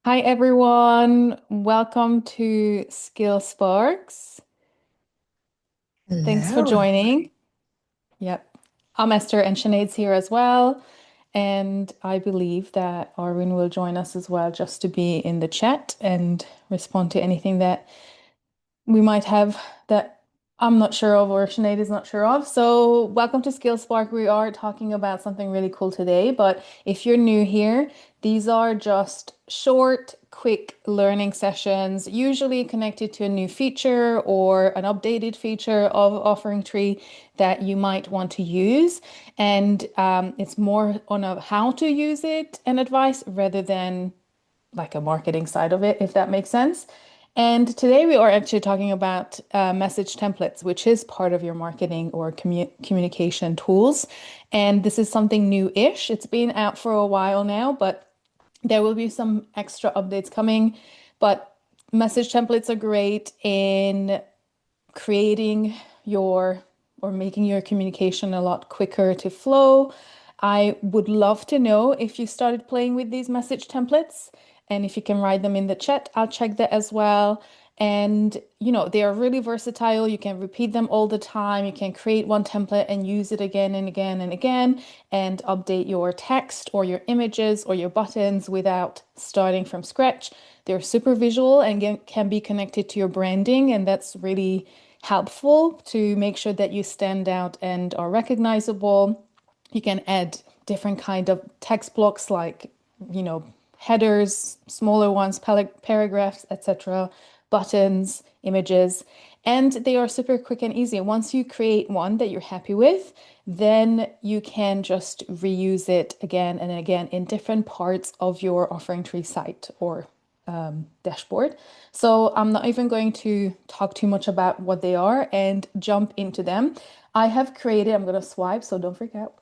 Hi everyone, welcome to Skill Sparks. Thanks for Hello. joining. Yep. I'm Esther and Sinead's here as well. And I believe that Arwin will join us as well just to be in the chat and respond to anything that we might have that I'm not sure of or Sinead is not sure of. So, welcome to Skill Spark. We are talking about something really cool today, but if you're new here, these are just short, quick learning sessions, usually connected to a new feature or an updated feature of Offering Tree that you might want to use. And it's more on a how to use it and advice rather than like a marketing side of it, if that makes sense. And today we are actually talking about message templates, which is part of your marketing or communication tools. And this is something new-ish. It's been out for a while now, but there will be some extra updates coming. But message templates are great in creating your or making your communication a lot quicker to flow. I would love to know if you started playing with these message templates and if you can write them in the chat, I'll check that as well. And they are really versatile. You can repeat them all the time. You can create one template and use it again and again and again and update your text or your images or your buttons without starting from scratch. They're super visual and can be connected to your branding, and that's really helpful to make sure that you stand out and are recognizable. You can add different kind of text blocks like, you know, headers, smaller ones, paragraphs, etc., buttons, images, and they are super quick and easy. Once you create one that you're happy with, then you can just reuse it again and again in different parts of your offering tree site or dashboard. So I'm not even going to talk too much about what they are and jump into them. I have created, I'm going to swipe, so don't freak out.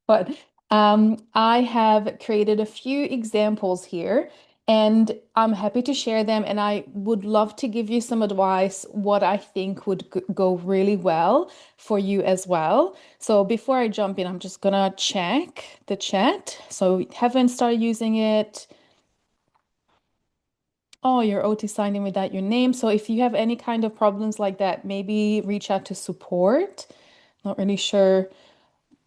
But I have created a few examples here and I'm happy to share them. And I would love to give you some advice, what I think would go really well for you as well. So before I jump in, I'm just gonna check the chat. So haven't started using it. Oh, your OT signed in without your name. So if you have any kind of problems like that, maybe reach out to support. Not really sure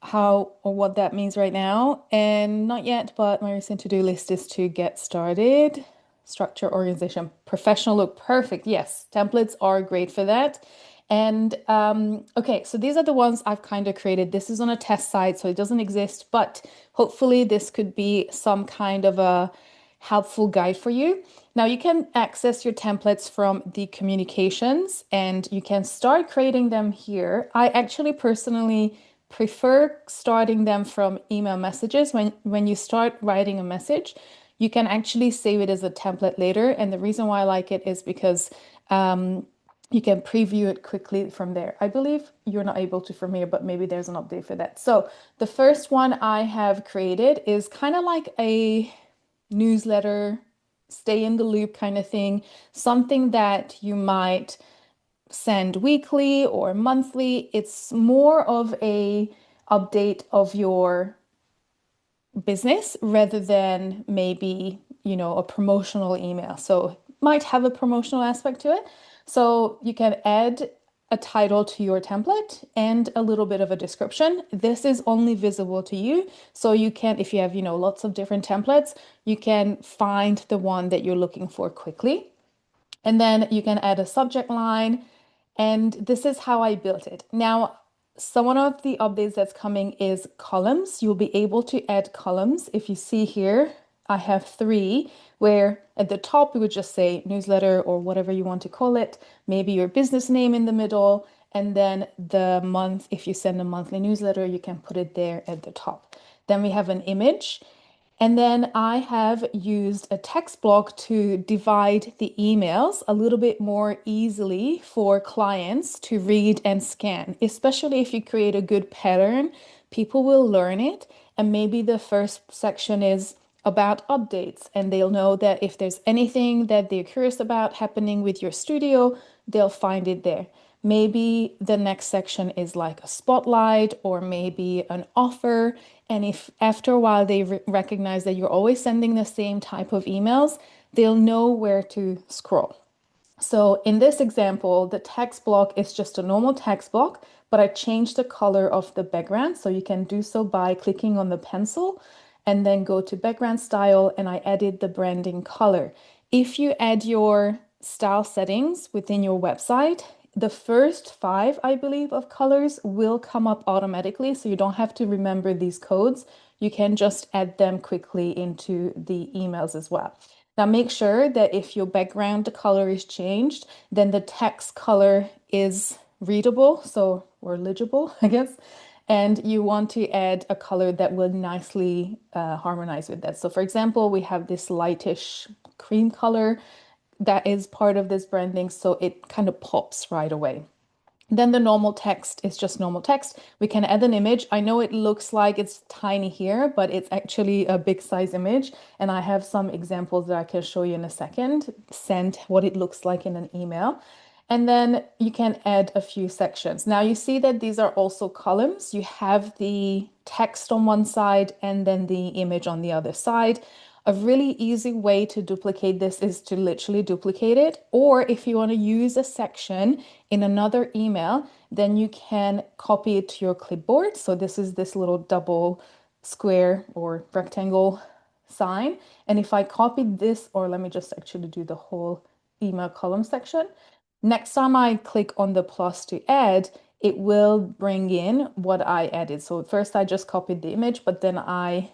how or what that means right now. And not yet, but my recent to-do list is to get started. Structure, organization, professional look. Perfect. Yes, templates are great for that. And okay, so these are the ones I've kind of created. This is on a test site, so it doesn't exist, but hopefully this could be some kind of a helpful guide for you. Now you can access your templates from the communications and you can start creating them here. I actually personally prefer starting them from email messages. When you start writing a message, you can actually save it as a template later. And the reason why I like it is because you can preview it quickly from there. I believe you're not able to from here, but maybe there's an update for that. So the first one I have created is kind of like a newsletter, stay in the loop kind of thing, something that you might send weekly or monthly. It's more of a update of your business rather than maybe, a promotional email. So might have a promotional aspect to it. So you can add a title to your template and a little bit of a description. This is only visible to you. So you can, if you have, lots of different templates, you can find the one that you're looking for quickly. And then you can add a subject line. And this is how I built it. Now, so one of the updates that's coming is columns. You'll be able to add columns. If you see here, I have three where at the top we would just say newsletter or whatever you want to call it, maybe your business name in the middle, and then the month, if you send a monthly newsletter, you can put it there at the top. Then we have an image. And then I have used a text block to divide the emails a little bit more easily for clients to read and scan, especially if you create a good pattern, people will learn it. And maybe the first section is about updates, and they'll know that if there's anything that they're curious about happening with your studio, they'll find it there. Maybe the next section is like a spotlight or maybe an offer. And if after a while they recognize that you're always sending the same type of emails, they'll know where to scroll. So in this example, the text block is just a normal text block, but I changed the color of the background. So you can do so by clicking on the pencil and then go to background style, and I added the branding color. If you add your style settings within your website, the first five, I believe, of colors will come up automatically. So you don't have to remember these codes. You can just add them quickly into the emails as well. Now make sure that if your background color is changed, then the text color is readable, so or legible, I guess. And you want to add a color that will nicely harmonize with that. So for example, we have this lightish cream color that is part of this branding, so it kind of pops right away. Then the normal text is just normal text. We can add an image. I know it looks like it's tiny here, but it's actually a big size image. And I have some examples that I can show you in a second, send what it looks like in an email. And then you can add a few sections. Now you see that these are also columns. You have the text on one side and then the image on the other side. A really easy way to duplicate this is to literally duplicate it. Or if you want to use a section in another email, then you can copy it to your clipboard. So this is this little double square or rectangle sign. And if I copied this, or let me just actually do the whole email column section. Next time I click on the plus to add, it will bring in what I added. So first I just copied the image, but then I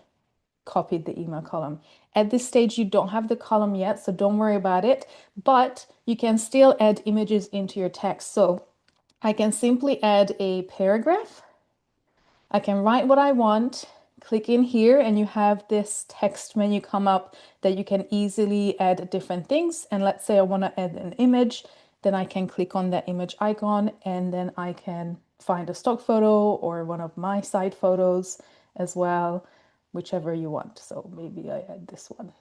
copied the email column. At this stage, you don't have the column yet, so don't worry about it, but you can still add images into your text. So I can simply add a paragraph. I can write what I want, click in here, and you have this text menu come up that you can easily add different things. And let's say I want to add an image, then I can click on that image icon, and then I can find a stock photo or one of my side photos as well, whichever you want. So maybe I add this one.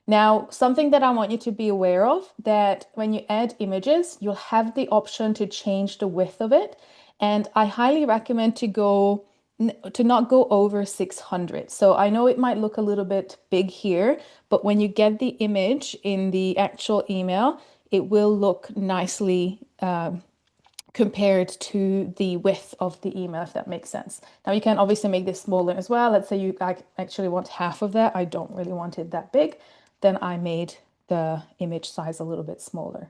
Now, something that I want you to be aware of, that when you add images, you'll have the option to change the width of it. And I highly recommend to not go over 600. So I know it might look a little bit big here, but when you get the image in the actual email, it will look nicely compared to the width of the email, if that makes sense. Now you can obviously make this smaller as well. Let's say you actually want half of that. I don't really want it that big. Then I made the image size a little bit smaller.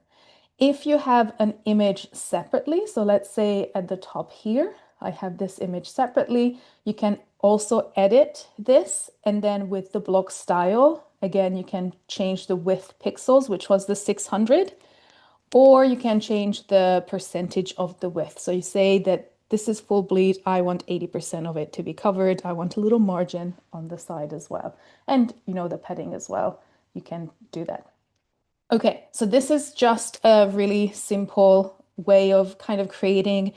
If you have an image separately, so let's say at the top here, I have this image separately, you can also edit this. And then with the block style, again, you can change the width pixels, which was the 600. Or you can change the percentage of the width. So you say that this is full bleed. I want 80% of it to be covered. I want a little margin on the side as well. And the padding as well. You can do that. Okay, so this is just a really simple way of kind of creating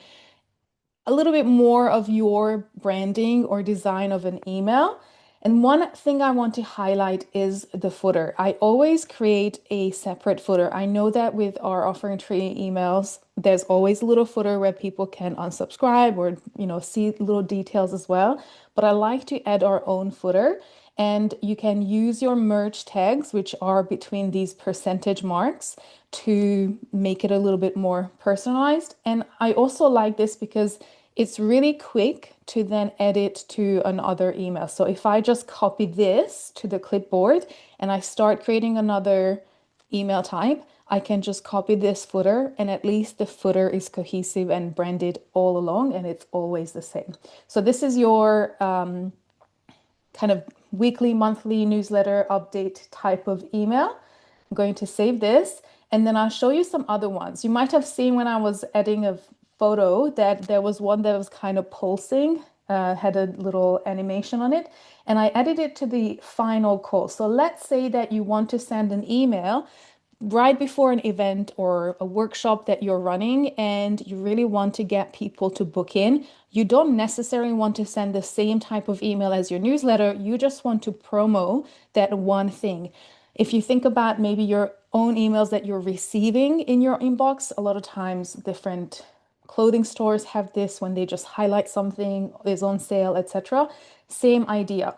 a little bit more of your branding or design of an email. And one thing I want to highlight is the footer. I always create a separate footer. I know that with our offering tree emails, there's always a little footer where people can unsubscribe or, see little details as well. But I like to add our own footer. And you can use your merge tags, which are between these percentage marks, to make it a little bit more personalized. And I also like this because it's really quick to then edit to another email. So if I just copy this to the clipboard and I start creating another email type, I can just copy this footer, and at least the footer is cohesive and branded all along, and it's always the same. So this is your kind of weekly, monthly newsletter update type of email. I'm going to save this, and then I'll show you some other ones. You might have seen when I was adding a photo that there was one that was kind of pulsing, had a little animation on it, and I added it to the final call. So let's say that you want to send an email right before an event or a workshop that you're running, and you really want to get people to book in. You don't necessarily want to send the same type of email as your newsletter. You just want to promo that one thing. If you think about maybe your own emails that you're receiving in your inbox, a lot of times different clothing stores have this when they just highlight something is on sale, etc. Same idea.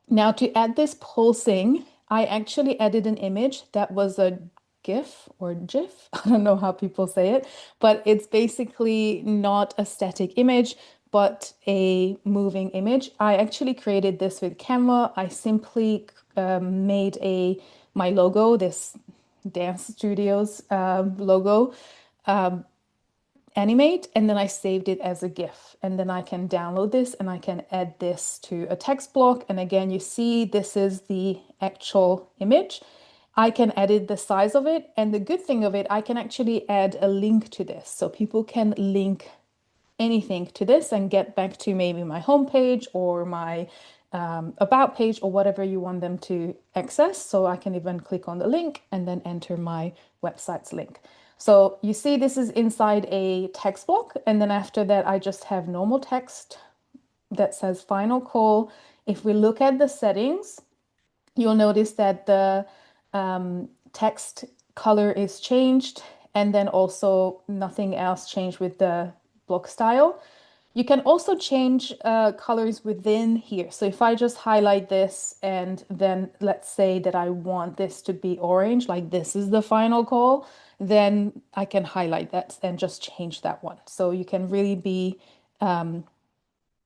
Now to add this pulsing, I actually added an image that was a GIF or GIF. I don't know how people say it, but it's basically not a static image, but a moving image. I actually created this with Canva. I simply made a my logo, this dance studios logo, animate, and then I saved it as a GIF. And then I can download this and I can add this to a text block. And again, you see this is the actual image. I can edit the size of it. And the good thing of it, I can actually add a link to this. So people can link anything to this and get back to maybe my homepage or my about page or whatever you want them to access. So I can even click on the link and then enter my website's link. So you see this is inside a text block, and then after that I just have normal text that says final call. If we look at the settings, you'll notice that the text color is changed, and then also nothing else changed with the block style. You can also change colors within here. So if I just highlight this and then let's say that I want this to be orange, like this is the final call, then I can highlight that and just change that one. So you can really be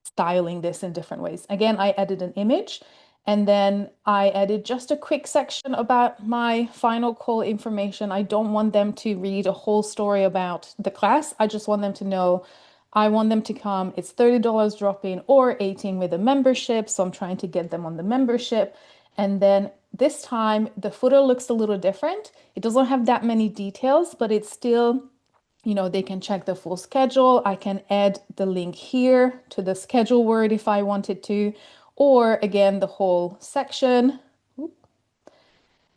styling this in different ways. Again, I added an image and then I added just a quick section about my final call information. I don't want them to read a whole story about the class. I just want them to know I want them to come. It's $30 drop-in or 18 with a membership. So I'm trying to get them on the membership. And then this time the footer looks a little different. It doesn't have that many details, but it's still, they can check the full schedule. I can add the link here to the schedule word if I wanted to, or again, the whole section.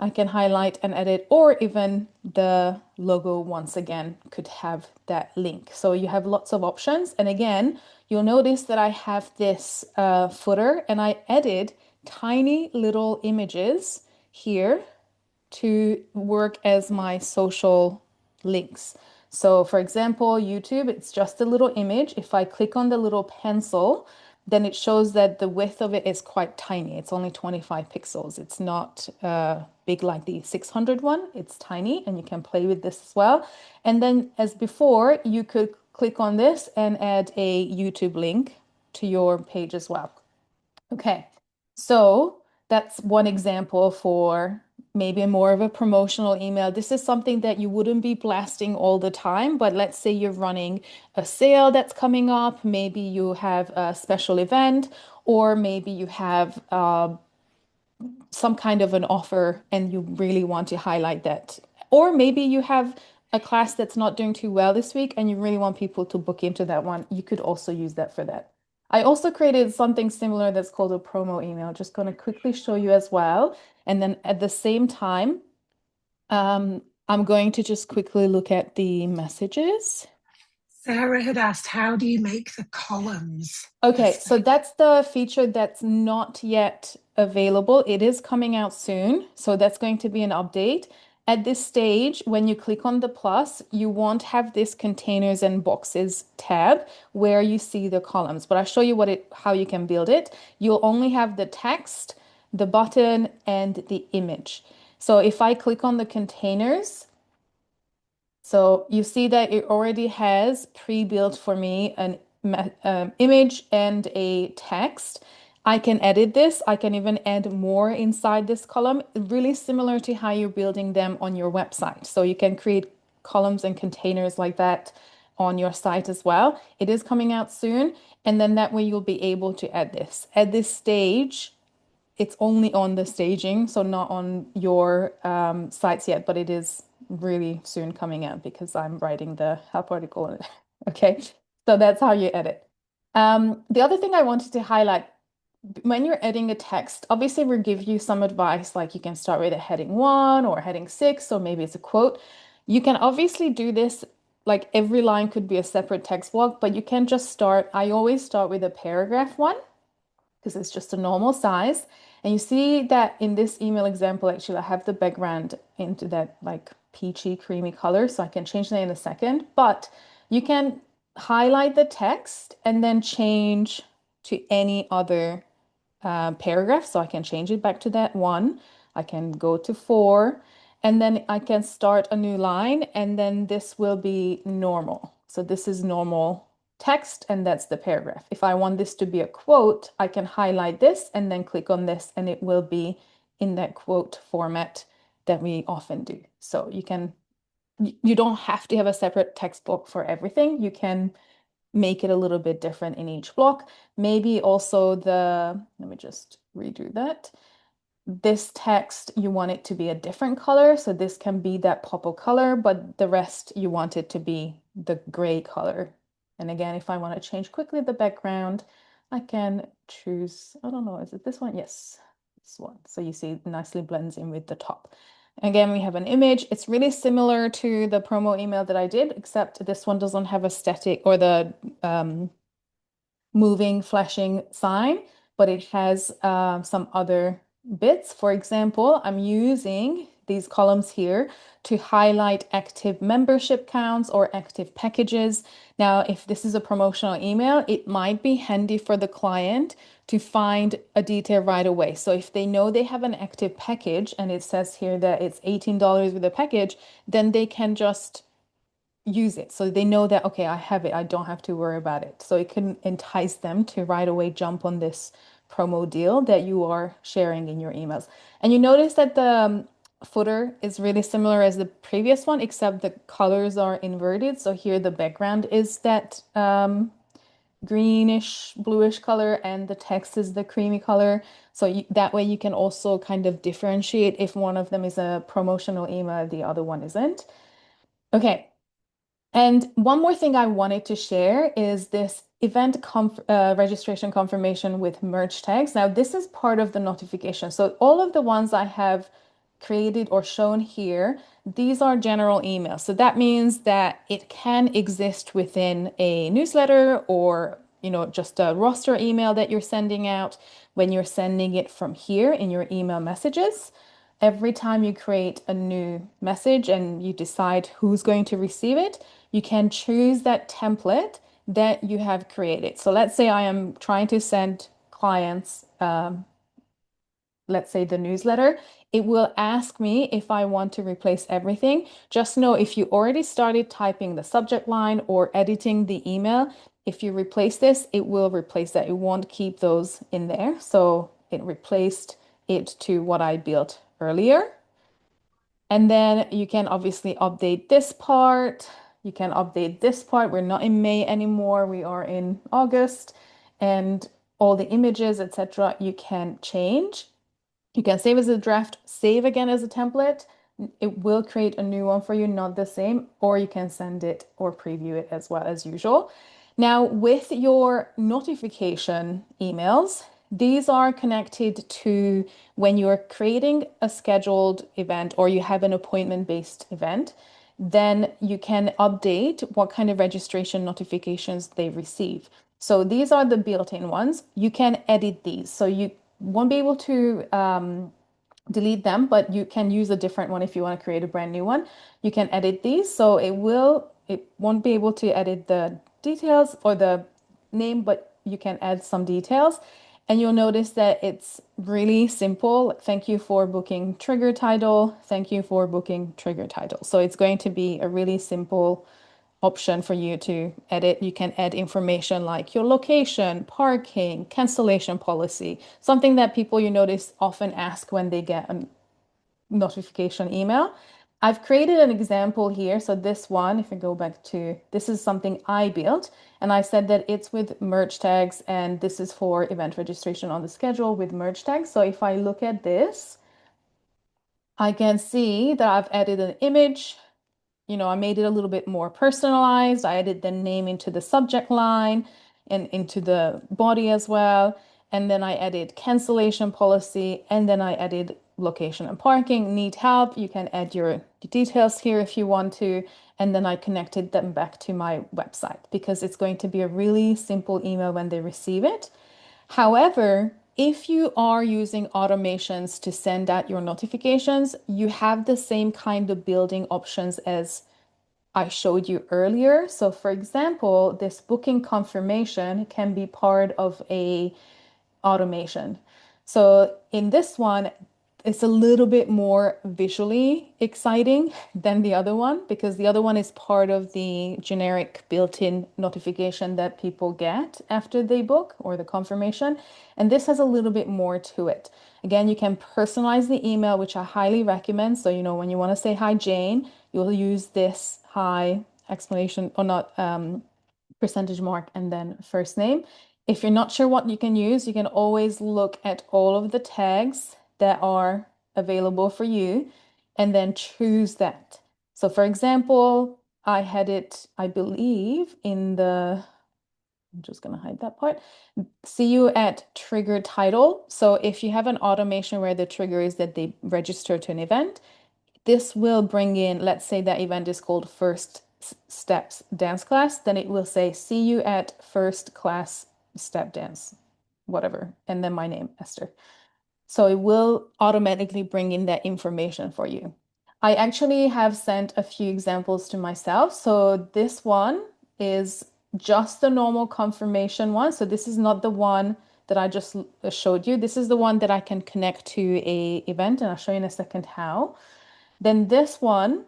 I can highlight and edit, or even the logo once again could have that link. So you have lots of options. And again, you'll notice that I have this footer and I added tiny little images here to work as my social links. So for example, YouTube, it's just a little image. If I click on the little pencil, then it shows that the width of it is quite tiny. It's only 25 pixels. It's not big like the 600 one. It's tiny and you can play with this as well. And then as before, you could click on this and add a YouTube link to your page as well. Okay, so that's one example for maybe more of a promotional email. This is something that you wouldn't be blasting all the time, but let's say you're running a sale that's coming up, maybe you have a special event, or maybe you have some kind of an offer and you really want to highlight that. Or maybe you have a class that's not doing too well this week and you really want people to book into that one. You could also use that for that. I also created something similar that's called a promo email. Just going to quickly show you as well. And then at the same time, I'm going to just quickly look at the messages. Sarah had asked, how do you make the columns? Okay, so that's the feature that's not yet available. It is coming out soon, so that's going to be an update. At this stage, when you click on the plus, you won't have this containers and boxes tab where you see the columns, but I'll show you how you can build it. You'll only have the text, the button, and the image. So if I click on the containers, so you see that it already has pre-built for me an image and a text. I can edit this. I can even add more inside this column, really similar to how you're building them on your website. So you can create columns and containers like that on your site as well. It is coming out soon, and then that way you'll be able to add this. At this stage, it's only on the staging, so not on your sites yet, but it is really soon coming out because I'm writing the help article on it. Okay, so that's how you edit. The other thing I wanted to highlight, when you're editing a text, obviously we'll give you some advice, like you can start with a heading 1 or heading 6, or maybe it's a quote. You can obviously do this, like every line could be a separate text block, but you can just start, I always start with a paragraph one because it's just a normal size. And you see that in this email example, actually, I have the background into that like peachy, creamy color, so I can change that in a second. But you can highlight the text and then change to any other paragraph. So I can change it back to that one. I can go to four, and then I can start a new line, and then this will be normal. So this is normal text, and that's the paragraph. If I want this to be a quote, I can highlight this and then click on this, and it will be in that quote format that we often do. So you don't have to have a separate text block for everything. You can make it a little bit different in each block. Maybe also let me just redo that. This text, you want it to be a different color. So this can be that purple color, but the rest you want it to be the gray color. And again, if I want to change quickly the background, I can choose, I don't know, is it this one? Yes, this one. So you see it nicely blends in with the top. Again, we have an image. It's really similar to the promo email that I did, except this one doesn't have a static or the moving, flashing sign, but it has some other bits. For example, I'm using these columns here to highlight active membership counts or active packages. Now, if this is a promotional email, it might be handy for the client to find a detail right away. So if they know they have an active package and it says here that it's $18 with a package, then they can just use it. So they know that, okay, I have it. I don't have to worry about it. So it can entice them to right away jump on this promo deal that you are sharing in your emails. And you notice that the footer is really similar as the previous one, except the colors are inverted. So here the background is that greenish, bluish color, and the text is the creamy color. So that way you can also kind of differentiate if one of them is a promotional email, the other one isn't. Okay, and one more thing I wanted to share is this registration confirmation with merge tags. Now, this is part of the notification. So all of the ones I have created or shown here, these are general emails. So that means that it can exist within a newsletter or, just a roster email that you're sending out when you're sending it from here in your email messages. Every time you create a new message and you decide who's going to receive it, you can choose that template that you have created. So let's say I am trying to send clients, let's say the newsletter. It will ask me if I want to replace everything. Just know if you already started typing the subject line or editing the email, if you replace this, it will replace that. It won't keep those in there. So it replaced it to what I built earlier. And then you can obviously update this part. You can update this part. We're not in May anymore. We are in August. And all the images, etc., you can change. You can save as a draft, save again as a template. It will create a new one for you, not the same, or you can send it or preview it as well as usual. Now, with your notification emails, these are connected to when you're creating a scheduled event or you have an appointment-based event, then you can update what kind of registration notifications they receive. So these are the built-in ones. You can edit these. So you won't be able to delete them, but you can use a different one if you want to create a brand new one. You can edit these. So it won't be able to edit the details or the name, but you can add some details. And you'll notice that it's really simple. Thank you for booking trigger title. Thank you for booking trigger title. So it's going to be a really simple option for you to edit. You can add information like your location, parking, cancellation policy, something that people you notice often ask when they get a notification email. I've created an example here. So this one, if I go back to, this is something I built, and I said that it's with merge tags, and this is for event registration on the schedule with merge tags. So if I look at this, I can see that I've added an image. I made it a little bit more personalized. I added the name into the subject line and into the body as well. And then I added cancellation policy, and then I added location and parking. Need help? You can add your details here if you want to. And then I connected them back to my website because it's going to be a really simple email when they receive it. However, if you are using automations to send out your notifications, you have the same kind of building options as I showed you earlier. So, for example, this booking confirmation can be part of a automation. So in this one, it's a little bit more visually exciting than the other one because the other one is part of the generic built-in notification that people get after they book or the confirmation. And this has a little bit more to it. Again, you can personalize the email, which I highly recommend. So, when you want to say hi, Jane, you'll use this hi explanation or not percentage mark and then first name. If you're not sure what you can use, you can always look at all of the tags that are available for you and then choose that. So for example, I had it, I believe, in the, I'm just going to hide that part. See you at trigger title. So if you have an automation where the trigger is that they register to an event, this will bring in, let's say that event is called First Steps Dance Class, then it will say, see you at First Class Step Dance, whatever, and then my name, Esther. So it will automatically bring in that information for you. I actually have sent a few examples to myself. So this one is just the normal confirmation one. So this is not the one that I just showed you. This is the one that I can connect to a event, and I'll show you in a second how. Then this one,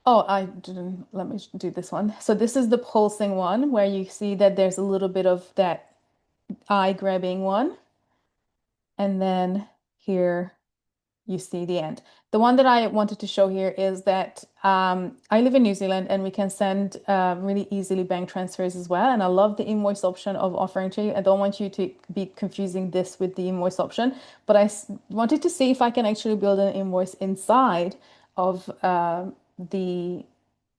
oh, I didn't, let me do this one. So this is the pulsing one where you see that there's a little bit of that eye grabbing one. And then here you see the end. The one that I wanted to show here is that I live in New Zealand and we can send really easily bank transfers as well. And I love the invoice option of offering to you. I don't want you to be confusing this with the invoice option, but wanted to see if I can actually build an invoice inside of the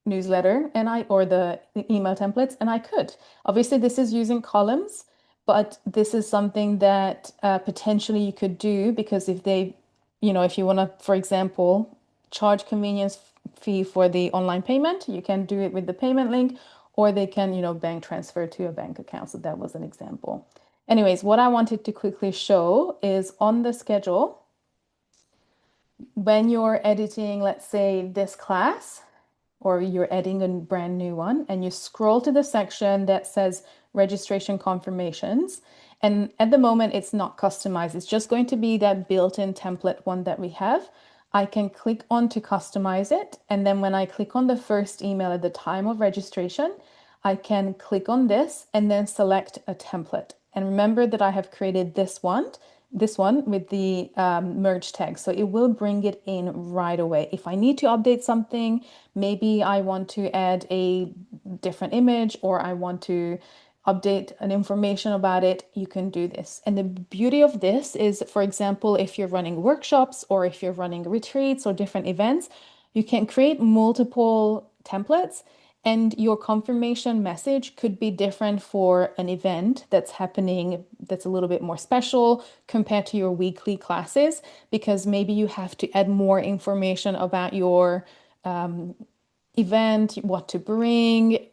newsletter and or the email templates, and I could. Obviously, this is using columns, but this is something that potentially you could do because if you want to, for example, charge convenience fee for the online payment, you can do it with the payment link, or they can, bank transfer to a bank account. So that was an example. Anyways, what I wanted to quickly show is on the schedule, when you're editing, let's say this class, or you're adding a brand new one, and you scroll to the section that says registration confirmations. And at the moment, it's not customized. It's just going to be that built-in template one that we have. I can click on to customize it. And then when I click on the first email at the time of registration, I can click on this and then select a template. And remember that I have created this one with the merge tag. So it will bring it in right away. If I need to update something, maybe I want to add a different image or I want to update an information about it, you can do this. And the beauty of this is, for example, if you're running workshops or if you're running retreats or different events, you can create multiple templates and your confirmation message could be different for an event that's happening that's a little bit more special compared to your weekly classes, because maybe you have to add more information about your event, what to bring.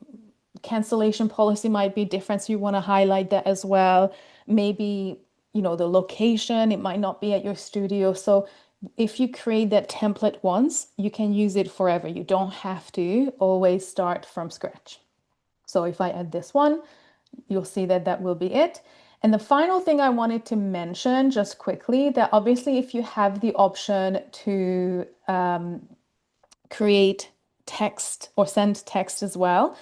Cancellation policy might be different, so you want to highlight that as well. Maybe, the location, it might not be at your studio. So if you create that template once, you can use it forever. You don't have to always start from scratch. So if I add this one, you'll see that that will be it. And the final thing I wanted to mention just quickly, that obviously if you have the option to create text or send text as well,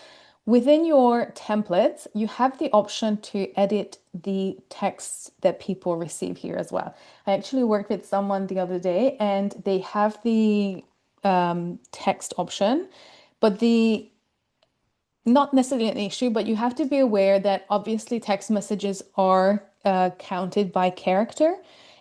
within your templates, you have the option to edit the texts that people receive here as well. I actually worked with someone the other day and they have the text option, but the not necessarily an issue, but you have to be aware that obviously text messages are counted by character.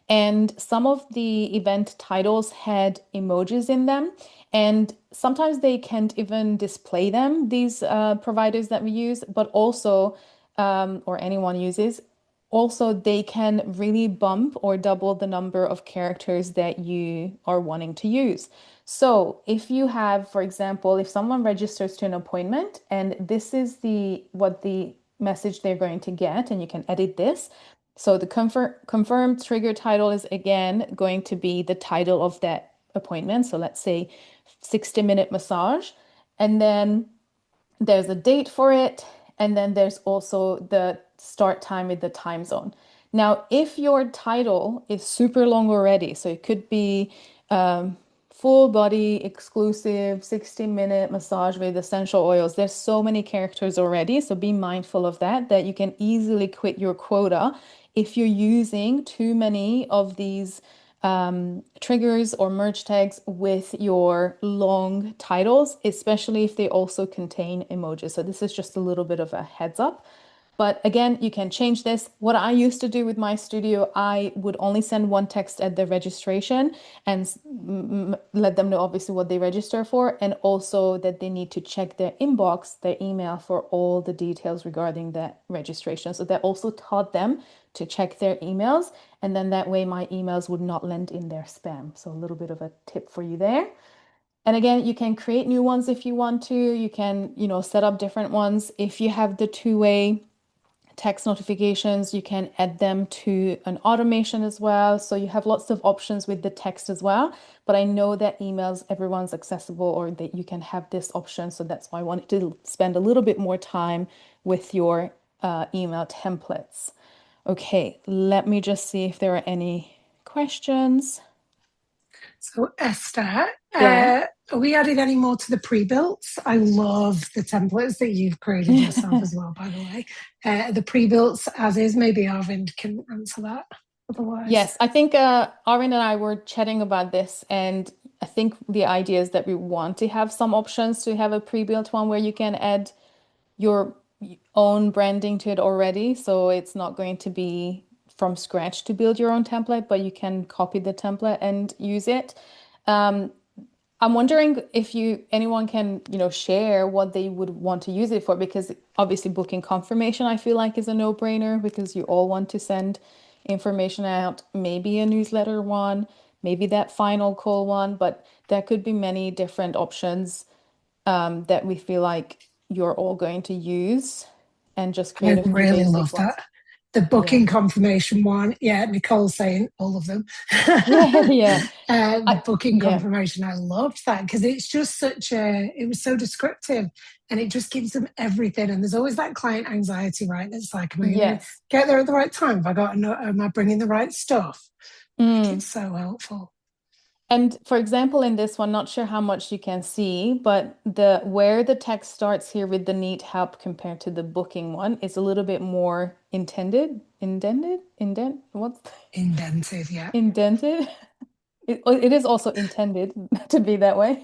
And some of the event titles had emojis in them. And sometimes they can't even display them, these providers that we use, but also, or anyone uses, also they can really bump or double the number of characters that you are wanting to use. So if you have, for example, if someone registers to an appointment and this is what the message they're going to get, and you can edit this. So the confirmed trigger title is again going to be the title of that appointment. So let's say 60-minute massage. And then there's a date for it, and then there's also the start time with the time zone. Now, if your title is super long already, so it could be um, full body exclusive 60-minute massage with essential oils. There's so many characters already, so be mindful of that, that you can easily quit your quota if you're using too many of these triggers or merge tags with your long titles, especially if they also contain emojis. So this is just a little bit of a heads up. But again, you can change this. What I used to do with my studio, I would only send one text at the registration and let them know obviously what they register for, and also that they need to check their inbox, their email for all the details regarding that registration. So that also taught them to check their emails, and then that way my emails would not land in their spam. So a little bit of a tip for you there. And again, you can create new ones if you want to. You can, set up different ones. If you have the two-way text notifications, you can add them to an automation as well. So you have lots of options with the text as well. But I know that emails, everyone's accessible, or that you can have this option. So that's why I wanted to spend a little bit more time with your email templates. Okay, let me just see if there are any questions. So, Esther, Yeah. are we added any more to the pre-builts? I love the templates that you've created yourself as well, by the way. The pre-builts as is, maybe Arvind can answer that. Otherwise, Yes, I think Arvin and I were chatting about this, and I think the idea is that we want to have some options to have a pre-built one where you can add your own branding to it already. So it's not going to be from scratch to build your own template, but you can copy the template and use it. Um, I'm wondering if anyone can, share what they would want to use it for, because obviously booking confirmation I feel like is a no-brainer because you all want to send information out, maybe a newsletter one, maybe that final call one, but there could be many different options that we feel like you're all going to use and just I create a few really basic love ones. that. The Yeah. booking confirmation one, yeah, Nicole's saying all of them. Yeah, yeah. The I booking yeah. confirmation, I loved that because it's just it was so descriptive and it just gives them everything. And there's always that client anxiety, right? That's like, am I going to Yes. get there at the right time? Have I got, am I bringing the right stuff? Like, Mm. it's so helpful. And for example, in this one, not sure how much you can see, but the where the text starts here with the need help compared to the booking one is a little bit more what's Indented, yeah. indented? It is also intended to be that way.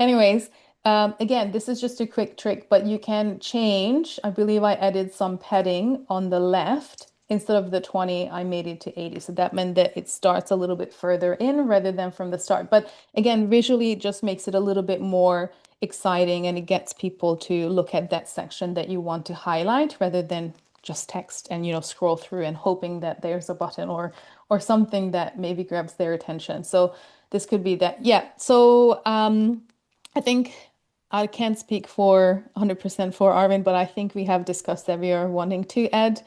Anyways, again, this is just a quick trick, but you can change. I believe I added some padding on the left. Instead of the 20, I made it to 80. So that meant that it starts a little bit further in rather than from the start. But again, visually, it just makes it a little bit more exciting, and it gets people to look at that section that you want to highlight rather than just text and scroll through and hoping that there's a button or something that maybe grabs their attention. So this could be that. Yeah. So I think I can't speak for 100% for Arvin, but I think we have discussed that we are wanting to add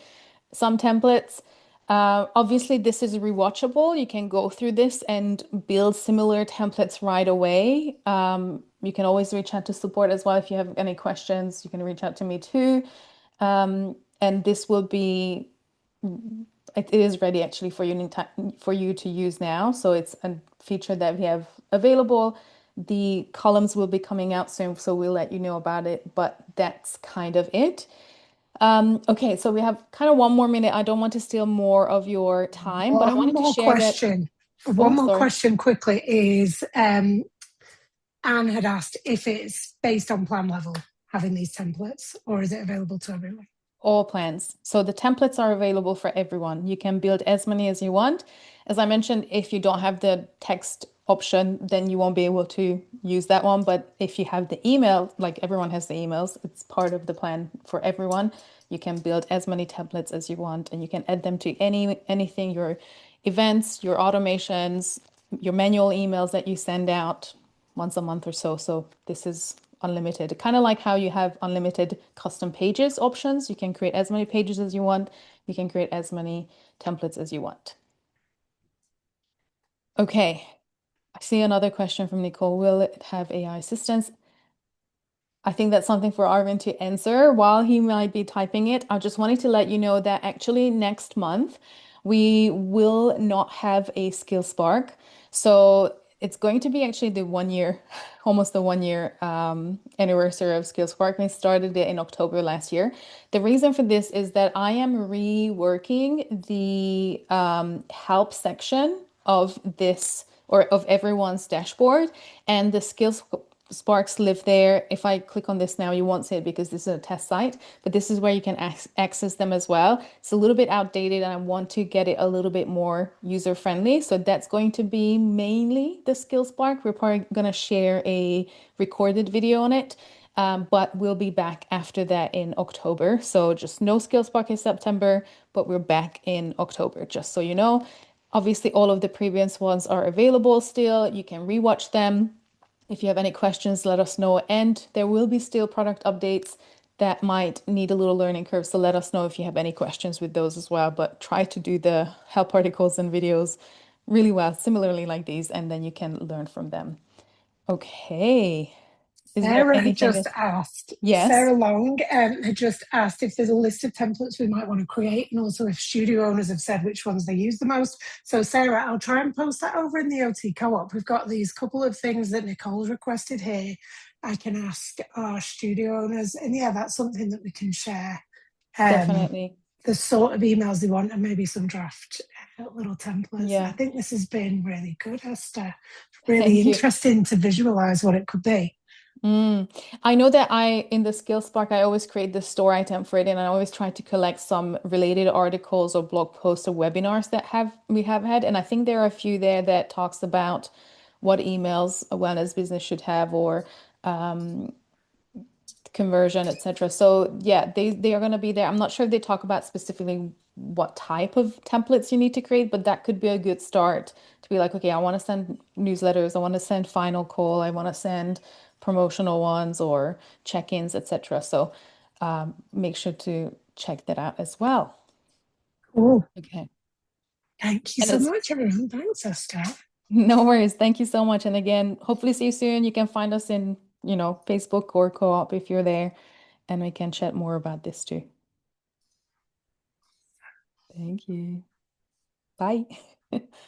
some templates. Obviously, this is rewatchable. You can go through this and build similar templates right away. You can always reach out to support as well if you have any questions. You can reach out to me too. And this will be it is ready actually for you to use now. So it's a feature that we have available. The columns will be coming out soon, so we'll let you know about it, but that's kind of it. Okay, so we have kind of 1 more minute. I don't want to steal more of your time, but I One wanted to more share that. question. One Oh, more sorry. question quickly is Anne had asked if it's based on plan level, having these templates, or is it available to everyone? All plans. So the templates are available for everyone. You can build as many as you want. As I mentioned, if you don't have the text option, then you won't be able to use that one. But if you have the email, like everyone has the emails, it's part of the plan for everyone. You can build as many templates as you want, and you can add them to anything, your events, your automations, your manual emails that you send out once a month or so. So this is unlimited. Kind of like how you have unlimited custom pages options. You can create as many pages as you want. You can create as many templates as you want. Okay, I see another question from Nicole. Will it have AI assistance? I think that's something for Arvin to answer while he might be typing it. I just wanted to let you know that actually next month we will not have a Skill Spark. So it's going to be actually the 1 year, almost the 1 year anniversary of Skill Spark. We started it in October last year. The reason for this is that I am reworking the help section of this or of everyone's dashboard, and the skills Sparks live there. If I click on this now, you won't see it because this is a test site, but this is where you can access them as well. It's a little bit outdated and I want to get it a little bit more user friendly. So that's going to be mainly the Skill Spark. We're probably going to share a recorded video on it, but we'll be back after that in October. So just no Skill Spark in September, but we're back in October, just so you know. Obviously, all of the previous ones are available still. You can rewatch them. If you have any questions, let us know. And there will be still product updates that might need a little learning curve. So let us know if you have any questions with those as well. But try to do the help articles and videos really well, similarly like these, and then you can learn from them. Okay. Is there Sarah had anything just else? asked, Yes, Sarah Long had just asked if there's a list of templates we might want to create, and also if studio owners have said which ones they use the most. So, Sarah, I'll try and post that over in the OT co op. We've got these couple of things that Nicole's requested here. I can ask our studio owners, and yeah, that's something that we can share. Um, definitely. the sort of emails they want, and maybe some draft little templates. I Yeah. think this has been really good, Esther. Really Thank you. interesting to visualize what it could be. Mm. I know that in the Skill Spark, I always create the store item for it, and I always try to collect some related articles or blog posts or webinars that we have had. And I think there are a few there that talks about what emails a wellness business should have or conversion, etc. So yeah, they are going to be there. I'm not sure if they talk about specifically what type of templates you need to create, but that could be a good start to be like, okay, I want to send newsletters, I want to send final call, I want to send promotional ones or check-ins, etc. So make sure to check that out as well. Cool. Okay. Thank you And so it's much, everyone. Thanks, Esther. no worries. Thank you so much. And again, hopefully see you soon. You can find us in, Facebook or co-op if you're there, and we can chat more about this too. Thank you. Bye.